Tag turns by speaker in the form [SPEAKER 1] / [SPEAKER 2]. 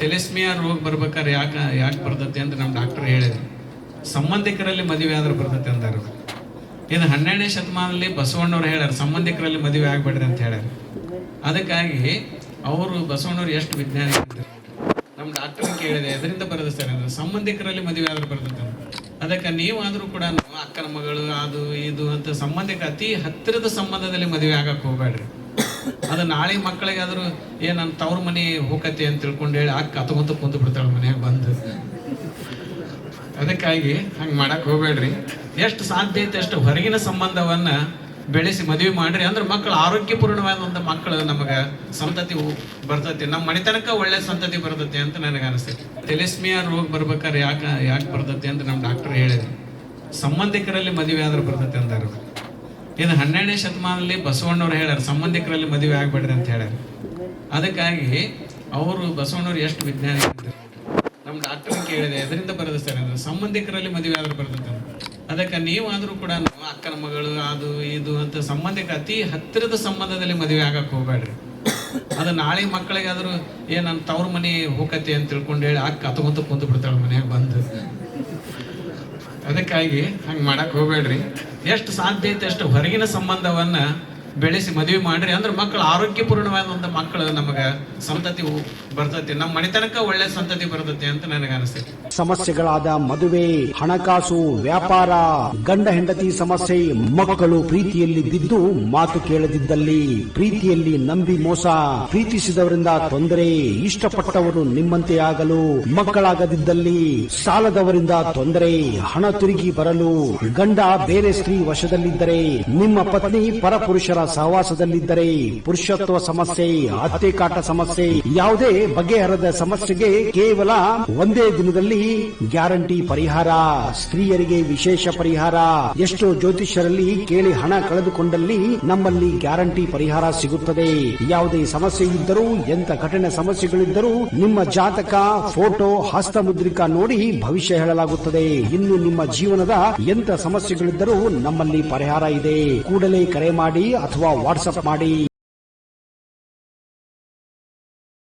[SPEAKER 1] ಥೆಲಿಸ್ಮಿಯಾ ರೋಗ ಬರ್ಬೇಕಾದ್ರೆ ಯಾಕೆ ಬರ್ತೈತಿ ಅಂತ ನಮ್ಮ ಡಾಕ್ಟರ್ ಹೇಳಿದ್ರು. ಸಂಬಂಧಿಕರಲ್ಲಿ ಮದುವೆ ಆದ್ರೆ ಬರ್ತೈತಿ ಅಂದಾರ. ಇದು 12ನೇ ಶತಮಾನದಲ್ಲಿ ಬಸವಣ್ಣವ್ರು ಹೇಳ್ಯಾರ, ಸಂಬಂಧಿಕರಲ್ಲಿ ಮದುವೆ ಆಗ್ಬೇಡ್ರಿ ಅಂತ ಹೇಳ್ಯಾರ. ಅದಕ್ಕಾಗಿ ಅವರು ಬಸವಣ್ಣವ್ರು ಎಷ್ಟು ವಿಜ್ಞಾನಿ ಇರ್ತಾರೆ. ನಮ್ಮ ಡಾಕ್ಟರ್ ಕೇಳಿದೆ, ಎದರಿಂದ ಬರೋದು ಸರ್ ಅಂದ್ರೆ ಸಂಬಂಧಿಕರಲ್ಲಿ ಮದುವೆ ಆದ್ರೆ ಬರ್ತೈತೆ. ಅದಕ್ಕೆ ನೀವಾದ್ರೂ ಕೂಡ ಅಕ್ಕನ ಮಗಳು ಅದು ಇದು ಅಂತ ಸಂಬಂಧಿಕ ಅತಿ ಹತ್ತಿರದ ಸಂಬಂಧದಲ್ಲಿ ಮದುವೆ ಆಗಕ್ಕೆ ಹೋಗ್ಬೇಡ್ರಿ. ಅದು ನಾಳೆ ಮಕ್ಕಳಿಗಾದ್ರೂ ನನ್ನ ತವ್ರ ಮನೆ ಹೋಗತಿ ಅಂತ ತಿಳ್ಕೊಂಡು ಹೇಳಿ ಅಕ್ಕ ಅತಗೊಂತ ಕುಂತು ಬಿಡ್ತಾಳೆ ಮನೆಯಾಗ ಬಂದು. ಅದಕ್ಕಾಗಿ ಹಂಗೆ ಮಾಡಕ್ ಹೋಗ್ಬೇಡ್ರಿ. ಎಷ್ಟು ಸಾಧ್ಯ ಐತೆ ಅಷ್ಟು ಹೊರಗಿನ ಸಂಬಂಧವನ್ನ ಬೆಳೆಸಿ ಮದುವೆ ಮಾಡ್ರಿ. ಅಂದ್ರೆ ಮಕ್ಕಳು ಆರೋಗ್ಯಪೂರ್ಣವಾದಂಥ ಮಕ್ಕಳು ನಮಗೆ ಸಂತತಿ ಬರ್ತೈತಿ, ನಮ್ಮ ಮನೆತನಕ ಒಳ್ಳೆ ಸಂತತಿ ಬರ್ತೈತಿ ಅಂತ ನನಗೆ ಅನಿಸ್ತೈತಿ. ಥೆಲಿಸ್ಮಿಯಾ ರೋಗ ಬರ್ಬೇಕಾದ್ರೆ ಯಾಕೆ ಬರ್ತೈತಿ ಅಂತ ನಮ್ಮ ಡಾಕ್ಟರ್ ಹೇಳಿದ್ರು. ಸಂಬಂಧಿಕರಲ್ಲಿ ಮದುವೆ ಆದ್ರೆ ಬರ್ತೈತಿ ಅಂದಾರ. ಇದು 12ನೇ ಶತಮಾನದಲ್ಲಿ ಬಸವಣ್ಣವ್ರು ಹೇಳ್ಯಾರ, ಸಂಬಂಧಿಕರಲ್ಲಿ ಮದುವೆ ಆಗ್ಬೇಡ್ರಿ ಅಂತ ಹೇಳ್ಯಾರ. ಅದಕ್ಕಾಗಿ ಅವರು ಬಸವಣ್ಣವ್ರು ಎಷ್ಟು ವಿಜ್ಞಾನಿ ಇರ್ತಾರೆ. ನಮ್ಮ ಡಾಕ್ಟರ್ ಕೇಳಿದೆ, ಎದರಿಂದ ಬರೋದು ಸರ್ ಅಂದ್ರೆ ಸಂಬಂಧಿಕರಲ್ಲಿ ಮದುವೆ ಆದ್ರೆ ಬರ್ತೈತೆ. ಅದಕ್ಕೆ ನೀವಾದ್ರೂ ಕೂಡ ಅಕ್ಕನ ಮಗಳು ಅದು ಇದು ಅಂತ ಸಂಬಂಧಿಕ ಅತಿ ಹತ್ತಿರದ ಸಂಬಂಧದಲ್ಲಿ ಮದುವೆ ಆಗಕ್ಕೆ ಹೋಗ್ಬೇಡ್ರಿ. ಅದು ನಾಳೆ ಮಕ್ಕಳಿಗಾದ್ರೂ ನನ್ನ ತವ್ರ ಮನೆ ಹೋಗತಿ ಅಂತ ತಿಳ್ಕೊಂಡು ಹೇಳಿ ಅಕ್ಕ ಅತಗೊಂತ ಕುಂತು ಬಿಡ್ತಾಳೆ ಮನೆಯಾಗ ಬಂದು. ಅದಕ್ಕಾಗಿ ಹಂಗೆ ಮಾಡಕ್ ಹೋಗ್ಬೇಡ್ರಿ. ಎಷ್ಟು ಸಾಧ್ಯ ಐತೆ ಅಷ್ಟು ಹೊರಗಿನ ಸಂಬಂಧವನ್ನ ಬೆಳೆಸಿ ಮದುವೆ ಮಾಡ್ರಿ. ಅಂದ್ರೆ ಮಕ್ಕಳು ಆರೋಗ್ಯಪೂರ್ಣವಾದಂಥ ಮಕ್ಕಳು ನಮಗೆ ಸಂತತಿ ಬರ್ತೈತಿ, ನಮ್ಮ ಮನೆತನಕ ಒಳ್ಳೆ ಸಂತತಿ ಬರ್ತೈತಿ ಅಂತ ನನಗೆ ಅನಿಸ್ತೈತಿ.
[SPEAKER 2] ಸಮಸ್ಯೆಗಳಾದ ಮದುವೆ, ಹಣಕಾಸು, ವ್ಯಾಪಾರ, ಗಂಡ ಹೆಂಡತಿ ಸಮಸ್ಯೆ, ಮಕ್ಕಳು ಪ್ರೀತಿಯಲ್ಲಿ ಬಿದ್ದು ಮಾತು ಕೇಳದಿದ್ದಲ್ಲಿ, ಪ್ರೀತಿಯಲ್ಲಿ ನಂಬಿ ಮೋಸ, ಪ್ರೀತಿಸಿದವರಿಂದ ತೊಂದರೆ, ಇಷ್ಟಪಟ್ಟವರು ನಿಮ್ಮಂತೆ ಆಗಲು ಮಕ್ಕಳಾಗದಿದ್ದಲ್ಲಿ, ಸಾಲದವರಿಂದ ತೊಂದರೆ, ಹಣ ತಿರುಗಿ ಬರಲು, ಗಂಡ ಬೇರೆ ಸ್ತ್ರೀ ವಶದಲ್ಲಿದ್ದರೆ, ನಿಮ್ಮ ಪತ್ನಿ ಪರಪುರುಷರ ಸಹವಾಸದಲ್ಲಿದ್ದರೆ, ಪುರುಷತ್ವ ಸಮಸ್ಯೆ, ಅತ್ತೆ ಕಾಟ ಸಮಸ್ಯೆ, ಯಾವುದೇ ಬಗೆಹರದ ಸಮಸ್ಯೆಗೆ ಕೇವಲ ಒಂದೇ ದಿನದಲ್ಲಿ ಗ್ಯಾರಂಟಿ ಪರಿಹಾರ. ಸ್ತ್ರೀಯರಿಗೆ ವಿಶೇಷ ಪರಿಹಾರ. ಎಷ್ಟೋ ಜ್ಯೋತಿಷ್ಯರಲ್ಲಿ ಕೇಳಿ ಹಣ ಕಳೆದುಕೊಂಡಲ್ಲಿ ನಮ್ಮಲ್ಲಿ ಗ್ಯಾರಂಟಿ ಪರಿಹಾರ ಸಿಗುತ್ತದೆ. ಯಾವುದೇ ಸಮಸ್ಯೆ ಇದ್ದರೂ, ಎಂತ ಕಠಿಣ ಸಮಸ್ಯೆಗಳಿದ್ದರೂ ನಿಮ್ಮ ಜಾತಕ, ಫೋಟೋ, ಹಸ್ತಮುದ್ರಿಕಾ ನೋಡಿ ಭವಿಷ್ಯ ಹೇಳಲಾಗುತ್ತದೆ. ಇನ್ನು ನಿಮ್ಮ ಜೀವನದ ಎಂತ ಸಮಸ್ಯೆಗಳಿದ್ದರೂ ನಮ್ಮಲ್ಲಿ ಪರಿಹಾರ ಇದೆ. ಕೂಡಲೇ ಕರೆ ಮಾಡಿ ಅಥವಾ ವಾಟ್ಸ್ಆಪ್ ಮಾಡಿ.